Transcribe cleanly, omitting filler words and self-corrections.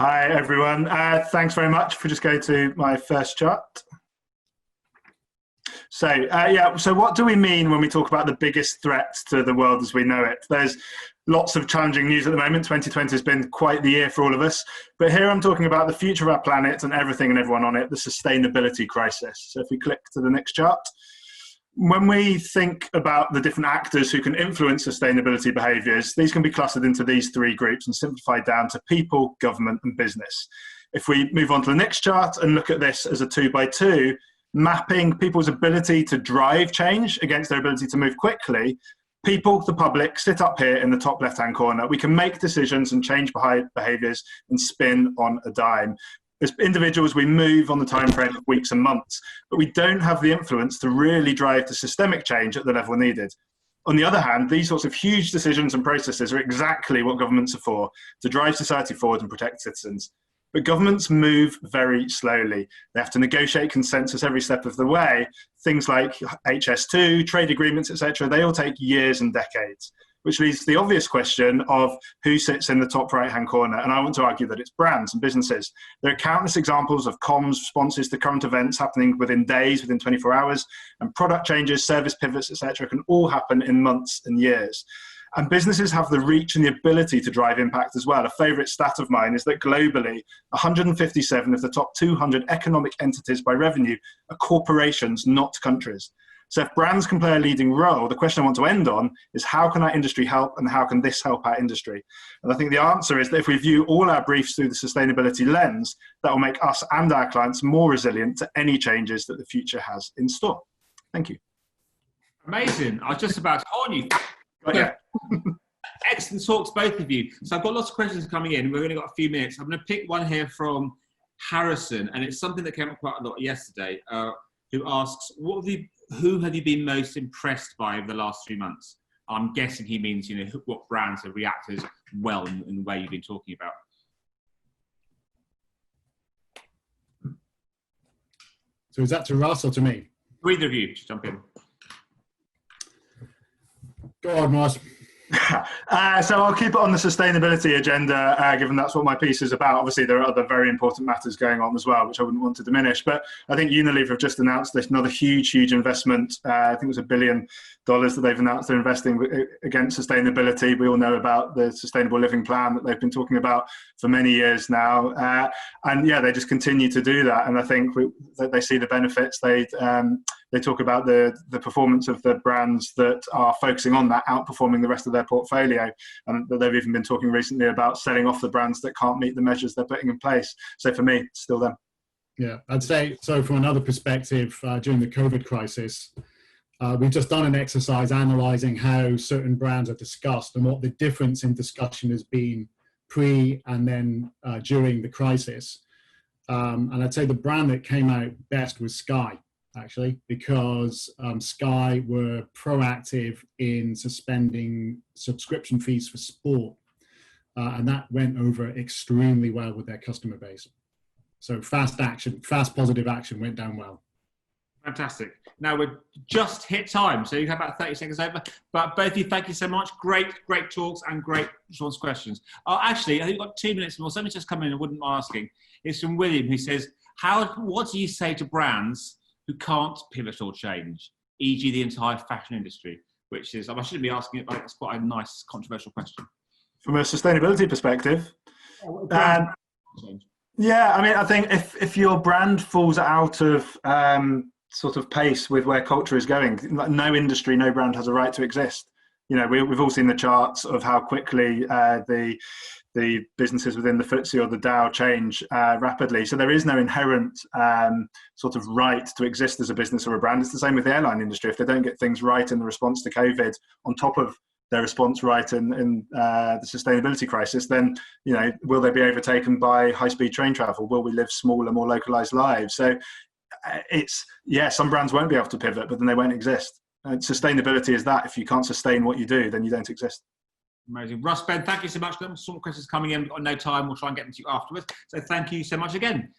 Hi, everyone. Thanks very much for just going to my first chart. So what do we mean when we talk about the biggest threat to the world as we know it? There's lots of challenging news at the moment. 2020 has been quite the year for all of us. But here I'm talking about the future of our planet and everything and everyone on it, the sustainability crisis. So if we click to the next chart. When we think about the different actors who can influence sustainability behaviours, these can be clustered into these three groups and simplified down to people, government and business. If we move on to the next chart and look at this as a 2x2, mapping people's ability to drive change against their ability to move quickly, people, the public, sit up here in the top left-hand corner. We can make decisions and change behaviours and spin on a dime. As individuals, we move on the time frame of weeks and months, but we don't have the influence to really drive the systemic change at the level needed. On the other hand, these sorts of huge decisions and processes are exactly what governments are for, to drive society forward and protect citizens. But governments move very slowly. They have to negotiate consensus every step of the way. Things like HS2, trade agreements, etc., they all take years and decades, which leads to the obvious question of who sits in the top right-hand corner. And I want to argue that it's brands and businesses. There are countless examples of comms responses to current events happening within days, within 24 hours, and product changes, service pivots, etc., can all happen in months and years. And businesses have the reach and the ability to drive impact as well. A favourite stat of mine is that globally, 157 of the top 200 economic entities by revenue are corporations, not countries. So if brands can play a leading role, the question I want to end on is how can our industry help and how can this help our industry? And I think the answer is that if we view all our briefs through the sustainability lens, that will make us and our clients more resilient to any changes that the future has in store. Thank you. Amazing. I was just about to warn you. Yeah. Excellent talks, both of you. So I've got lots of questions coming in. We've only got a few minutes. I'm going to pick one here from Harrison, and it's something that came up quite a lot yesterday, who asks, who have you been most impressed by over the last 3 months? I'm guessing he means, what brands have reacted well in the way you've been talking about. So is that to Russ or to me? Either of you, just jump in. Go on, Russ. So I'll keep it on the sustainability agenda, given that's what my piece is about. Obviously, there are other very important matters going on as well, which I wouldn't want to diminish. But I think Unilever have just announced this another huge investment. I think it was $1 billion that they've announced they're investing against sustainability. We all know about the Sustainable Living Plan that they've been talking about for many years now. And yeah, they just continue to do that. And I think that they see the benefits. They talk about the performance of the brands that are focusing on that, outperforming the rest of their portfolio. And that they've even been talking recently about selling off the brands that can't meet the measures they're putting in place. So for me, it's still them. Yeah, I'd say, so from another perspective, during the COVID crisis, we've just done an exercise analysing how certain brands are discussed and what the difference in discussion has been pre and then during the crisis. And I'd say the brand that came out best was Sky, actually, because Sky were proactive in suspending subscription fees for sport. And that went over extremely well with their customer base. So fast positive action went down well. Fantastic. Now we've just hit time, so you have about 30 seconds over. But both of you, thank you so much. Great talks and great response questions. Actually, I think we've got 2 minutes more. Something's just come in, I wouldn't mind asking. It's from William, who says, what do you say to brands who can't pivot or change, e.g. the entire fashion industry? Which is, I shouldn't be asking it, but it's quite a nice, controversial question. From a sustainability perspective, yeah, I mean, I think if your brand falls out of sort of pace with where culture is going, no industry, no brand has a right to exist. We've all seen the charts of how quickly the businesses within the FTSE or the Dow change rapidly. So there is no inherent sort of right to exist as a business or a brand. It's the same with the airline industry. If they don't get things right in the response to COVID, on top of their response right in the sustainability crisis, then will they be overtaken by high-speed train travel? Will we live smaller, more localized lives? So some brands won't be able to pivot, but then they won't exist. And sustainability is that. If you can't sustain what you do, then you don't exist. Amazing. Russ, Ben, thank you so much. Some questions coming in. We've got no time. We'll try and get them to you afterwards. So thank you so much again.